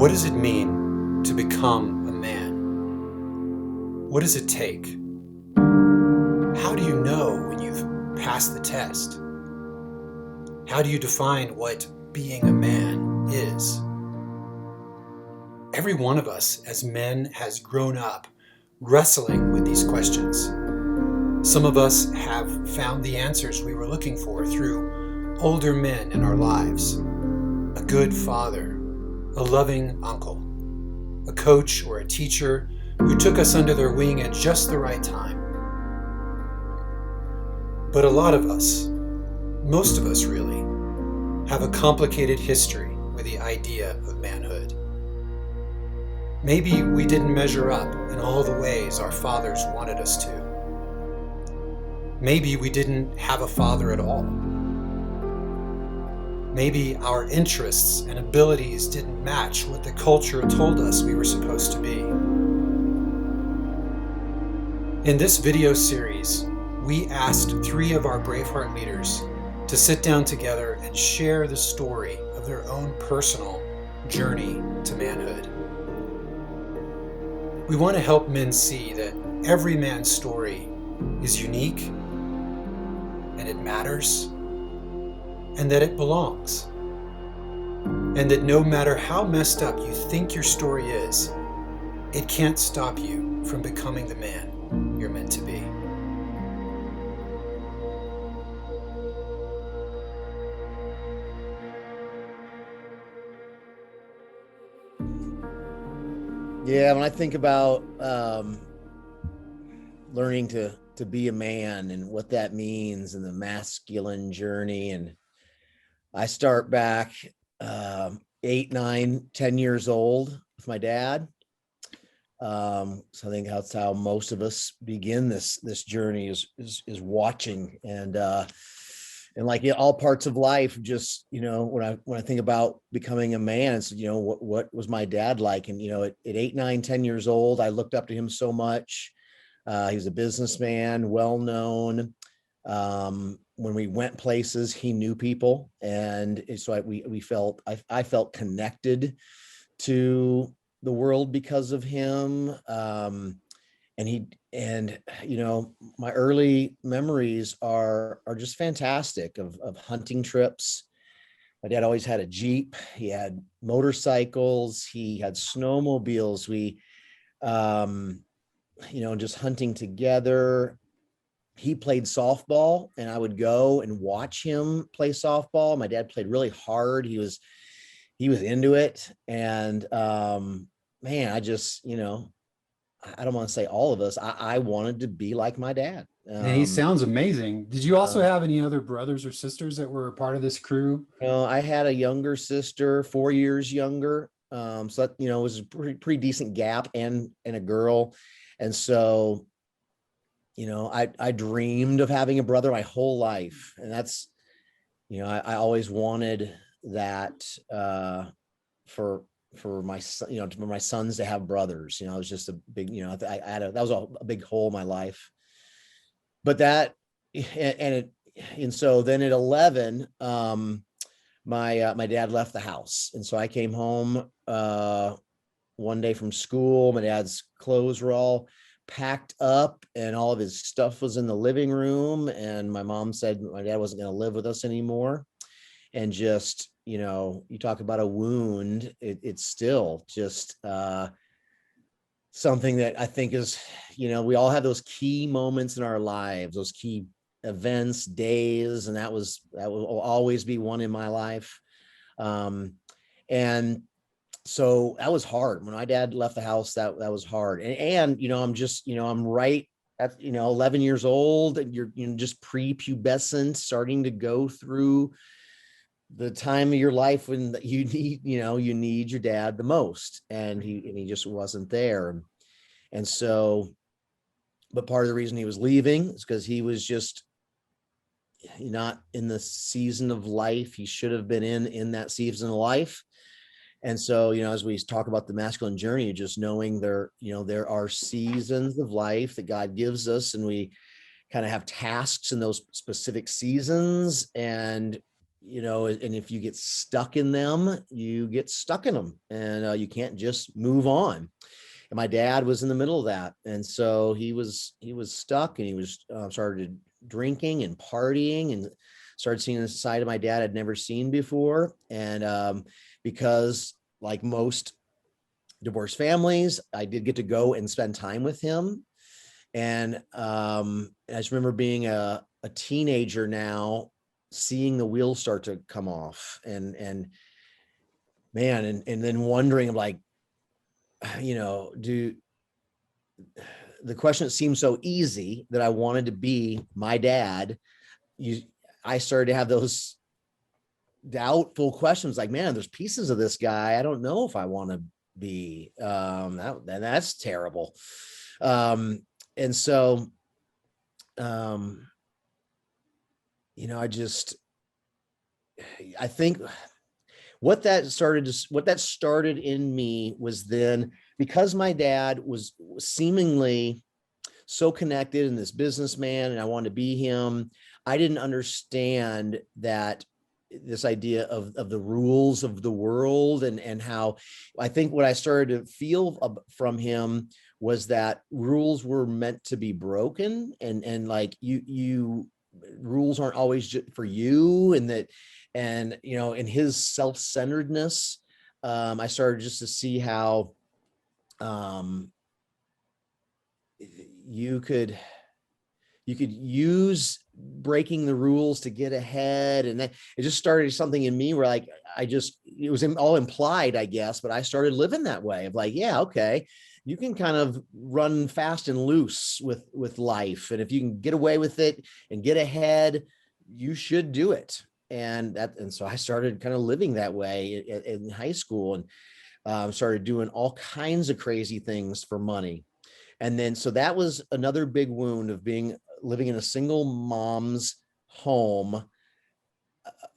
What does it mean to become a man? What does it take? How do you know when you've passed the test? How do you define what being a man is? Every one of us as men has grown up wrestling with these questions. Some of us have found the answers we were looking for through older men in our lives. A good father, a loving uncle, a coach or a teacher who took us under their wing at just the right time. But a lot of us, most of us really, have a complicated history with the idea of manhood. Maybe we didn't measure up in all the ways our fathers wanted us to. Maybe we didn't have a father at all. Maybe our interests and abilities didn't match what the culture told us we were supposed to be. In this video series, we asked 3 of our BraveHeart leaders to sit down together and share the story of their own personal journey to manhood. We want to help men see that every man's story is unique, and it matters, and that it belongs. And that no matter how messed up you think your story is, it can't stop you from becoming the man you're meant to be. Yeah, when I think about learning to be a man and what that means and the masculine journey, and I start back 8, 9, 10 years old with my dad. So I think that's how most of us begin this journey is watching, and like all parts of life, just, when I think about becoming a man, it's, what was my dad like? And, at 8, 9, 10 years old, I looked up to him so much. He was a businessman, well-known. When we went places, he knew people. And so I felt connected to the world because of him. And my early memories are just fantastic of hunting trips. My dad always had a Jeep. He had motorcycles. He had snowmobiles. We, just hunting together. He played softball, and I would go and watch him play softball. My dad played really hard. He was into it. And man, I just, I don't want to say all of us. I wanted to be like my dad. And he sounds amazing. Did you also have any other brothers or sisters that were a part of this crew? I had a younger sister, 4 years younger. So that, it was a pretty decent gap, and a girl. And so, I dreamed of having a brother my whole life. And that's, I always wanted that for my son, for my sons to have brothers. It was just a big, that was a big hole in my life. But that, and so then at 11, my dad left the house, and so I came home one day from school. My dad's clothes were all packed up, and all of his stuff was in the living room. And my mom said my dad wasn't going to live with us anymore. And just, you talk about a wound, it's still just something that I think is, we all have those key moments in our lives, those key events, days, and that will always be one in my life. And so that was hard. When my dad left the house, that was hard. And I'm just, I'm right at, 11 years old, and you're just prepubescent, starting to go through the time of your life when you need your dad the most, and he just wasn't there. And so, but part of the reason he was leaving is because he was just not in the season of life he should have been in that season of life. And so, as we talk about the masculine journey, just knowing there are seasons of life that God gives us, and we kind of have tasks in those specific seasons. And and if you get stuck in them, you get stuck in them, and you can't just move on. And my dad was in the middle of that, and so he was stuck, and he was started drinking and partying, and started seeing a side of my dad I'd never seen before. And because, like most divorced families, I did get to go and spend time with him. And I just remember being a teenager now, seeing the wheels start to come off, and man, and then wondering, like, do the question that seemed so easy, that I wanted to be my dad, I started to have those doubtful questions, like, man, there's pieces of this guy I don't know if I want to be. That's terrible. And so, I think what that started in me was, then, because my dad was seemingly so connected and this businessman, and I wanted to be him, I didn't understand that this idea of the rules of the world, and how, I think what I started to feel from him was that rules were meant to be broken, and like, you rules aren't always for you, and that, and in his self-centeredness, I started just to see how you could use breaking the rules to get ahead. And then it just started something in me where, like, it was all implied, I guess, but I started living that way of, like, yeah, okay, you can kind of run fast and loose with life. And if you can get away with it and get ahead, you should do it. And so I started kind of living that way in high school, and started doing all kinds of crazy things for money. And then, so that was another big wound of living in a single mom's home.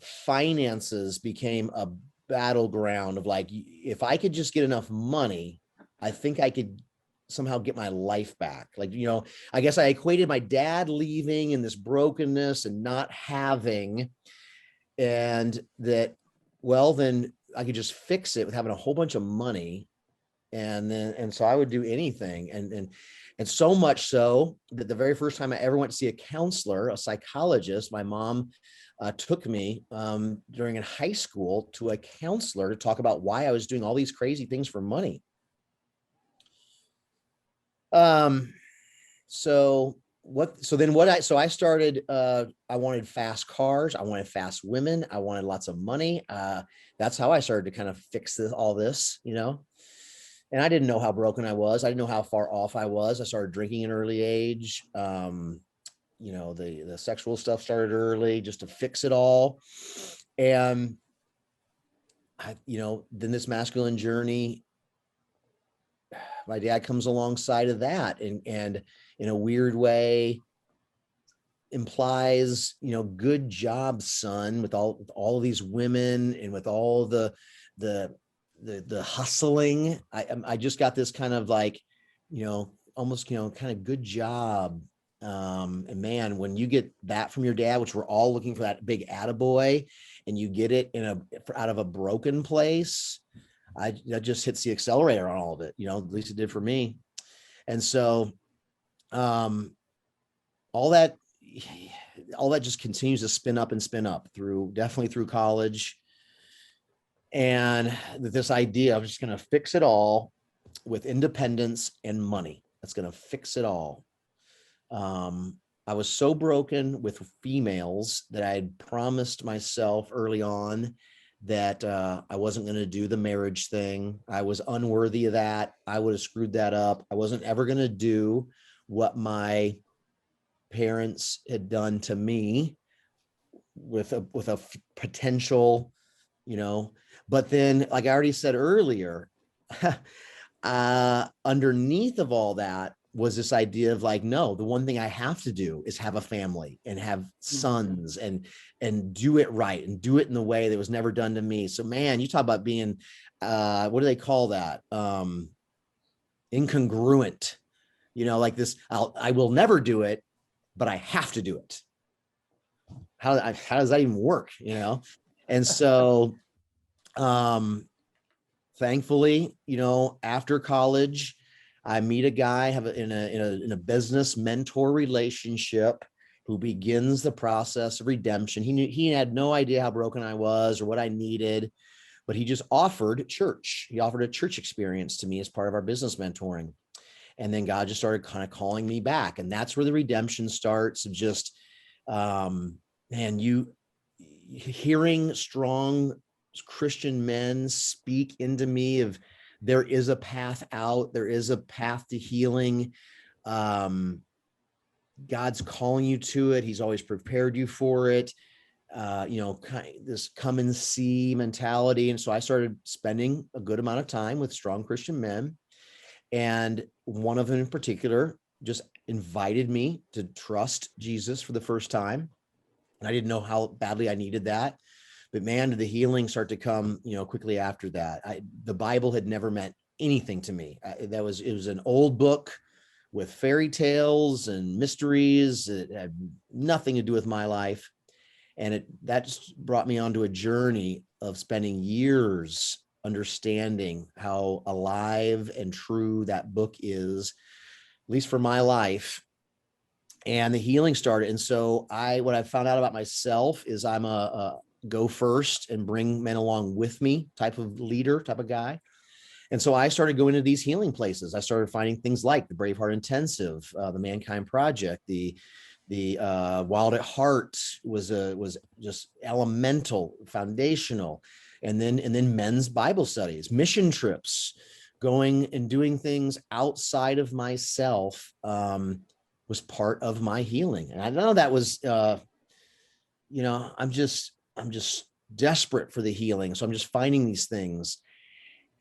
Finances became a battleground of, like, if I could just get enough money, I think I could somehow get my life back. Like, I guess I equated my dad leaving and this brokenness and not having, and that, well, then I could just fix it with having a whole bunch of money. And so I would do anything. And so much so that the very first time I ever went to see a counselor, a psychologist, my mom took me during in high school to a counselor to talk about why I was doing all these crazy things for money. So I started, I wanted fast cars. I wanted fast women. I wanted lots of money. That's how I started to kind of fix all this, and I didn't know how broken I was. I didn't know how far off I was. I started drinking at an early age. The sexual stuff started early, just to fix it all. And then this masculine journey, my dad comes alongside of that, and in a weird way implies, good job, son, with all of these women, and with all the hustling. I just got this kind of, like, almost, kind of good job. And man, when you get that from your dad, which we're all looking for, that big attaboy, and you get it out of a broken place, that just hits the accelerator on all of it, at least it did for me. And so, all that just continues to spin up definitely through college. And this idea of just going to fix it all with independence and money, that's going to fix it all. I was so broken with females that I had promised myself early on that I wasn't going to do the marriage thing. I was unworthy of that. I would have screwed that up. I wasn't ever going to do what my parents had done to me with a potential, but then, like I already said earlier, underneath of all that was this idea of, like, no, the one thing I have to do is have a family and have sons and do it right and do it in the way that was never done to me. So, man, you talk about being, what do they call that? Incongruent, like this, I will never do it, but I have to do it. how does that even work? And so, thankfully, after college, I meet a guy in a business mentor relationship who begins the process of redemption. He had no idea how broken I was or what I needed, but he just offered church. He offered a church experience to me as part of our business mentoring. And then God just started kind of calling me back. And that's where the redemption starts, of just, hearing strong Christian men speak into me of, there is a path out, there is a path to healing. God's calling you to it. He's always prepared you for it. Kind of this come and see mentality. And so I started spending a good amount of time with strong Christian men. And one of them in particular just invited me to trust Jesus for the first time. And I didn't know how badly I needed that. But man, did the healing start to come, quickly after that. The Bible had never meant anything to me. It was an old book with fairy tales and mysteries. It had nothing to do with my life. And that just brought me onto a journey of spending years understanding how alive and true that book is, at least for my life. And the healing started. And so what I found out about myself is I'm a go first and bring men along with me type of leader, type of guy. And so I started going to these healing places. I started finding things like the BraveHeart Intensive, the Mankind Project, the Wild at Heart was just elemental, foundational. And then men's Bible studies, mission trips, going and doing things outside of myself, was part of my healing. And I know that was, I'm just desperate for the healing. So I'm just finding these things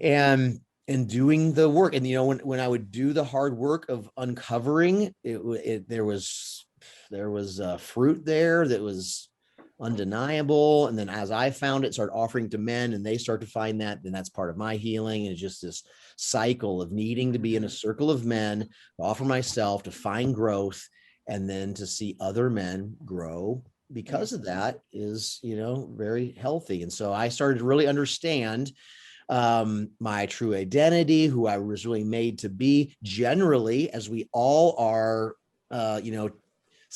and doing the work. And, when I would do the hard work of uncovering there was fruit there that was undeniable. And then as I found it, start offering to men and they start to find that, then that's part of my healing. And it's just this cycle of needing to be in a circle of men, to offer myself, to find growth, and then to see other men grow because of that is, very healthy. And so I started to really understand my true identity, who I was really made to be, generally, as we all are,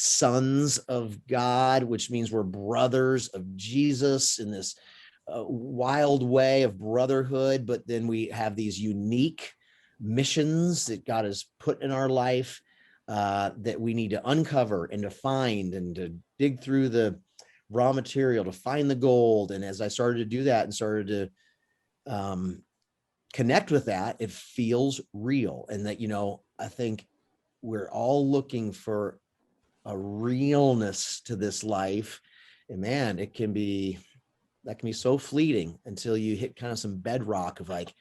sons of God, which means we're brothers of Jesus in this wild way of brotherhood. But then we have these unique missions that God has put in our life that we need to uncover and to find and to dig through the raw material to find the gold. And as I started to do that and started to connect with that, it feels real. And that, I think we're all looking for a realness to this life. And man, that can be so fleeting until you hit kind of some bedrock of like,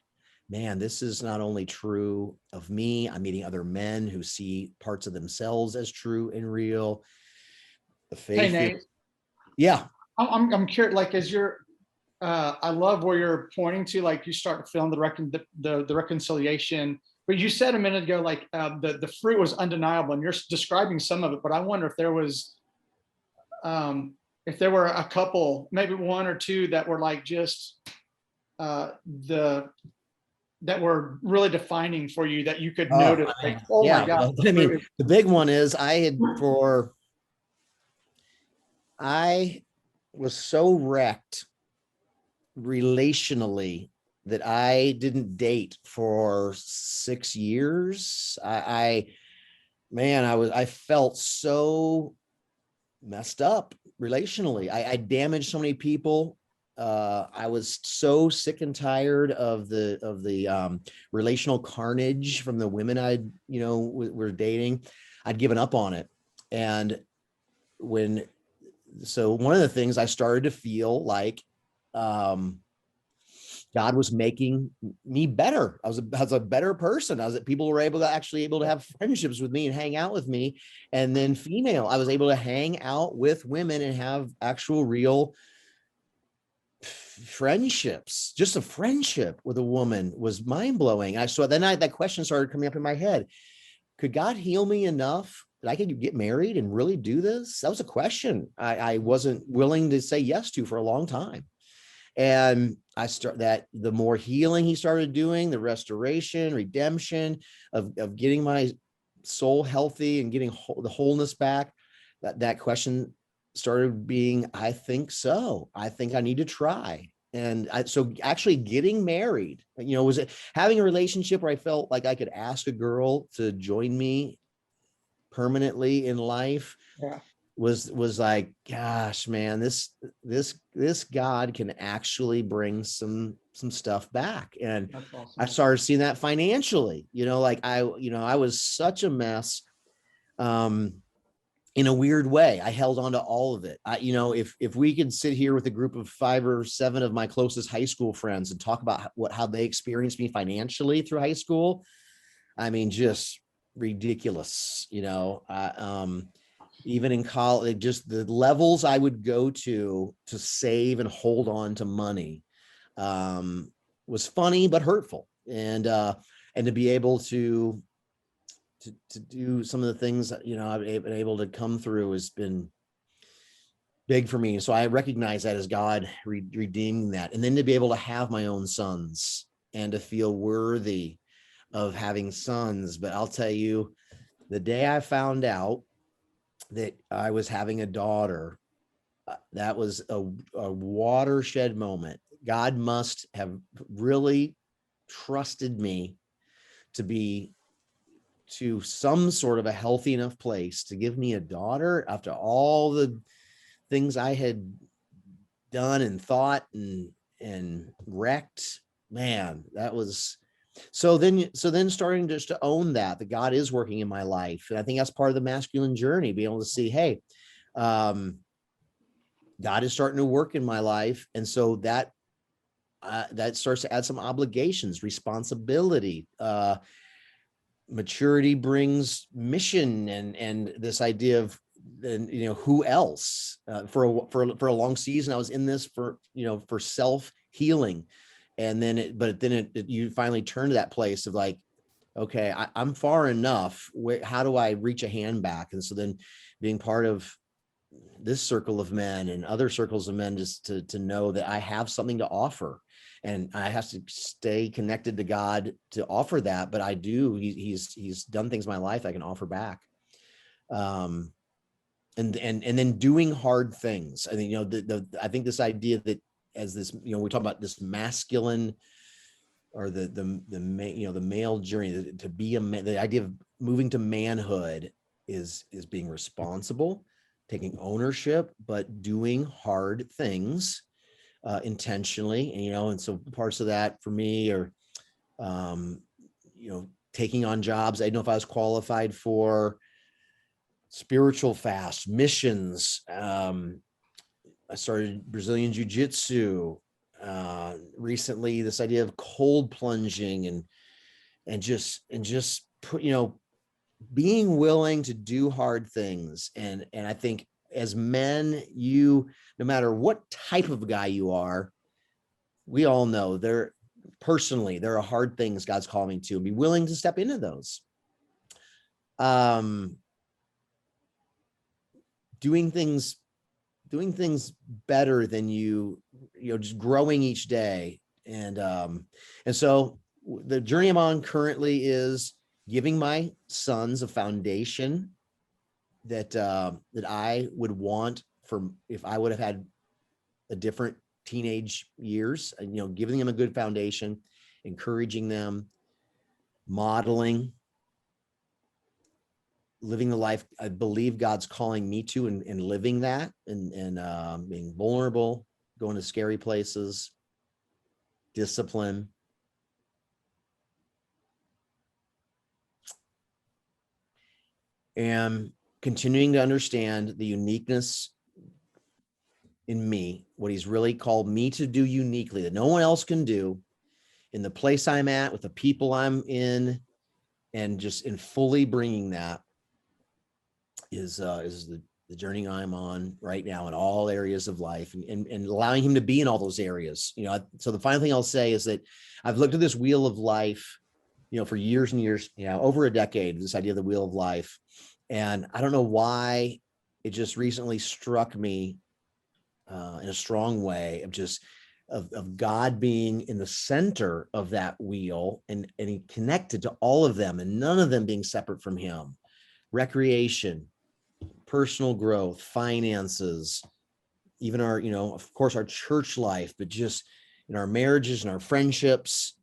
man, this is not only true of me. I'm meeting other men who see parts of themselves as true and real. The faith. Hey, Nate. Yeah. I'm curious, like, as you're, I love where you're pointing to, like, you start feeling the reconciliation. But you said a minute ago, like, the fruit was undeniable, and you're describing some of it. But I wonder if there were a couple, maybe one or two, that were like just that were really defining for you, that you could notice. Like, my God! I mean, the big one is I was so wrecked relationally that I didn't date for 6 years. I felt so messed up relationally. I damaged so many people. I was so sick and tired of the relational carnage from the women were dating. I'd given up on it. And so one of the things I started to feel like, God was making me better. I was a better person. People were able to have friendships with me and hang out with me. And then I was able to hang out with women and have actual real friendships. Just a friendship with a woman was mind blowing. So then that question started coming up in my head. Could God heal me enough that I could get married and really do this? That was a question I wasn't willing to say yes to for a long time. And the more healing he started doing, the restoration, redemption of getting my soul healthy and getting the wholeness back, that question started being, I think so. I think I need to try. And so actually getting married, was it having a relationship where I felt like I could ask a girl to join me permanently in life? Yeah. Was like, gosh, man, this God can actually bring some stuff back. And That's awesome. I started seeing that financially, like I was such a mess. In a weird way, I held on to all of it. If we could sit here with a group of 5 or 7 of my closest high school friends and talk about how they experienced me financially through high school, I mean, just ridiculous, even in college, just the levels I would go to save and hold on to money, was funny, but hurtful. And to be able to do some of the things that, I've been able to come through has been big for me. So I recognize that as God redeeming that. And then to be able to have my own sons and to feel worthy of having sons. But I'll tell you, the day I found out that I was having a daughter, that was a watershed moment. God must have really trusted me to some sort of a healthy enough place to give me a daughter after all the things I had done and thought and wrecked. Man, that was so then starting just to own that God is working in my life. And I think that's part of the masculine journey, being able to see, hey, God is starting to work in my life. And so that starts to add some obligations, responsibility, maturity brings mission and this idea of, who else. For a long season, I was in this for self healing, and then you finally turn to that place of like, okay, I'm far enough. How do I reach a hand back? And so then being part of this circle of men and other circles of men, just to know that I have something to offer. And I have to stay connected to God to offer that. But I do, he's done things in my life I can offer back. And then doing hard things. I mean, I think this idea that as this, we talk about this masculine or the male journey to be a man, the idea of moving to manhood is being responsible, taking ownership, but doing hard things intentionally. And so parts of that for me are, taking on jobs I didn't know if I was qualified for, spiritual fast, missions. I started Brazilian jiu-jitsu recently, this idea of cold plunging and just put, being willing to do hard things. And I think as men, no matter what type of guy you are, we all know there are hard things God's calling me to, and be willing to step into those. Doing things better than just growing each day. And so the journey I'm on currently is giving my sons a foundation that I would want for if I would have had a different teenage years, giving them a good foundation, encouraging them, modeling, living the life I believe God's calling me to, and living that, and being vulnerable, going to scary places, discipline. And continuing to understand the uniqueness in me, what he's really called me to do uniquely that no one else can do, in the place I'm at, with the people I'm in, and just in fully bringing that is the journey I'm on right now in all areas of life, and allowing him to be in all those areas. So the final thing I'll say is that I've looked at this wheel of life, for years and years, over a decade, this idea of the wheel of life. And I don't know why it just recently struck me in a strong way of God being in the center of that wheel, and he connected to all of them and none of them being separate from him. Recreation, personal growth, finances, even our, of course, our church life, but just in our marriages and our friendships,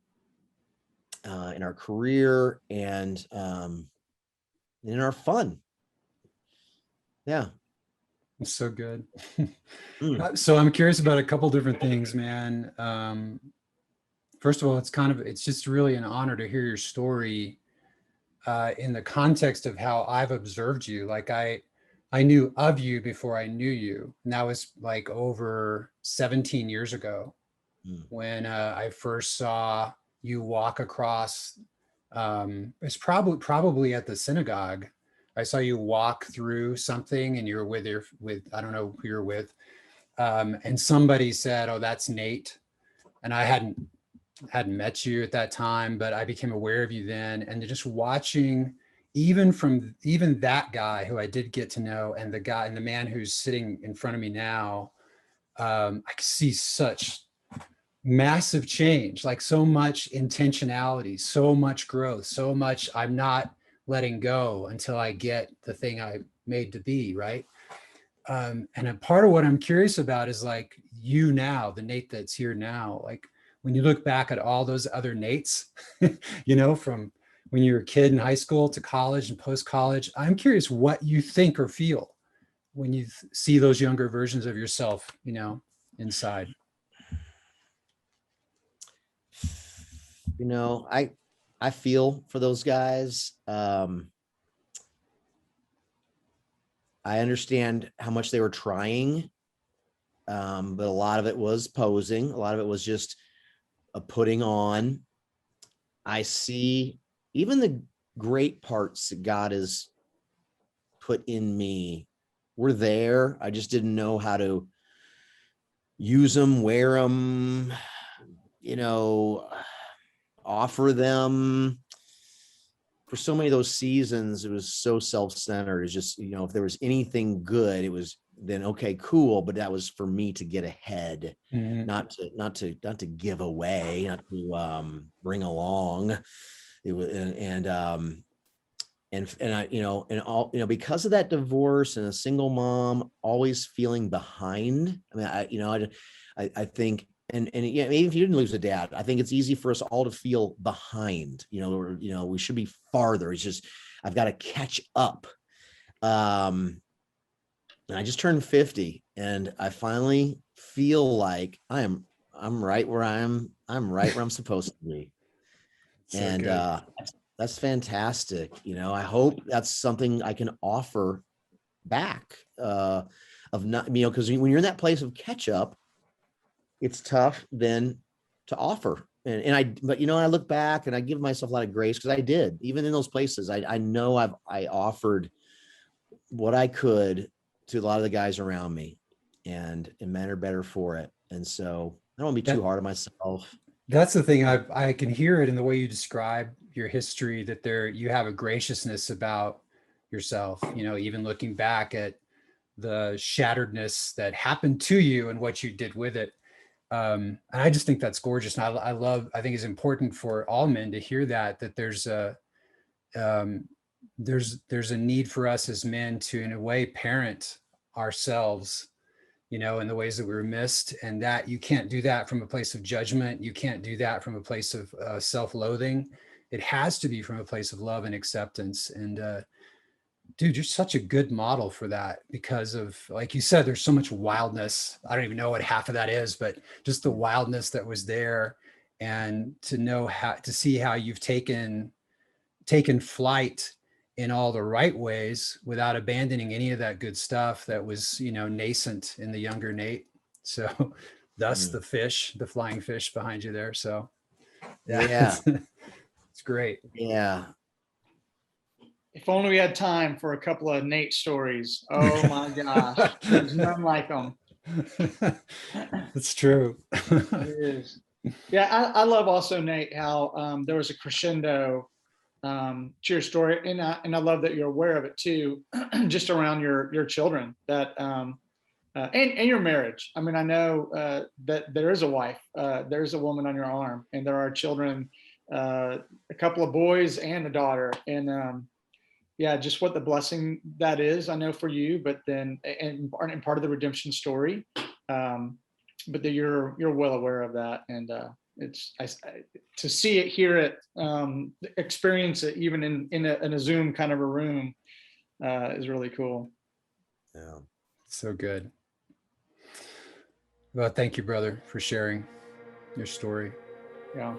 in our career, and in our fun. Yeah. It's so good. Mm. So I'm curious about a couple different things, man. First of all, it's just really an honor to hear your story in the context of how I've observed you. Like I knew of you before I knew you. And that was like over 17 years ago when I first saw you walk across. It's probably at the synagogue. I saw you walk through something, and you were with I don't know who you're with, and somebody said, "Oh, that's Nate," and I hadn't met you at that time, but I became aware of you then, and just watching, even that guy who I did get to know, and the man who's sitting in front of me now, I could see such massive change, like so much intentionality, so much growth, so much I'm not letting go until I get the thing I made to be, right? And a part of what I'm curious about is like you now, the Nate that's here now, like when you look back at all those other Nates, from when you were a kid in high school to college and post-college, I'm curious what you think or feel when you see those younger versions of yourself, inside. I feel for those guys. I understand how much they were trying, but a lot of it was posing. A lot of it was just a putting on. I see even the great parts that God has put in me were there. I just didn't know how to use them, wear them, offer them. For so many of those seasons, it was so self-centered. It's just, if there was anything good, it was then okay, cool. But that was for me to get ahead, not to give away, not to bring along. It was, and I, because of that divorce and a single mom, always feeling behind. I mean, I think. And yeah, even if you didn't lose a dad, I think it's easy for us all to feel behind. We should be farther. It's just I've got to catch up. And I just turned 50, and I finally feel like I'm right where I'm right where I'm supposed to be. So and that's fantastic. I hope that's something I can offer back. Of not, because when you're in that place of catch up, it's tough then to offer. But I look back and I give myself a lot of grace, because I did, even in those places, I know I offered what I could to a lot of the guys around me, and men are better for it. And so I don't want to be too hard on myself. That's the thing. I can hear it in the way you describe your history, that you have a graciousness about yourself, even looking back at the shatteredness that happened to you and what you did with it. And I just think that's gorgeous. And I think it's important for all men to hear that there's a need for us as men to, in a way, parent ourselves, in the ways that we were missed, and that you can't do that from a place of judgment. You can't do that from a place of self-loathing. It has to be from a place of love and acceptance. And dude, you're such a good model for that, because of, like you said, there's so much wildness. I don't even know what half of that is, but just the wildness that was there, and to know to see how you've taken flight in all the right ways without abandoning any of that good stuff that was, nascent in the younger Nate. So thus the flying fish behind you there. So yeah. It's great. Yeah. If only we had time for a couple of Nate stories. Oh my gosh, there's none like them. That's true. It is. Yeah, I love also, Nate, how there was a crescendo to your story, and I love that you're aware of it too, just around your children and your marriage. I mean, I know that there is a wife, there's a woman on your arm, and there are children, a couple of boys and a daughter, and yeah, just what the blessing that is, I know for you, but then and part of the redemption story, but that you're well aware of that, and to see it, hear it, experience it, even in a Zoom kind of a room, is really cool. Yeah. So good. Well, thank you, brother, for sharing your story. Yeah.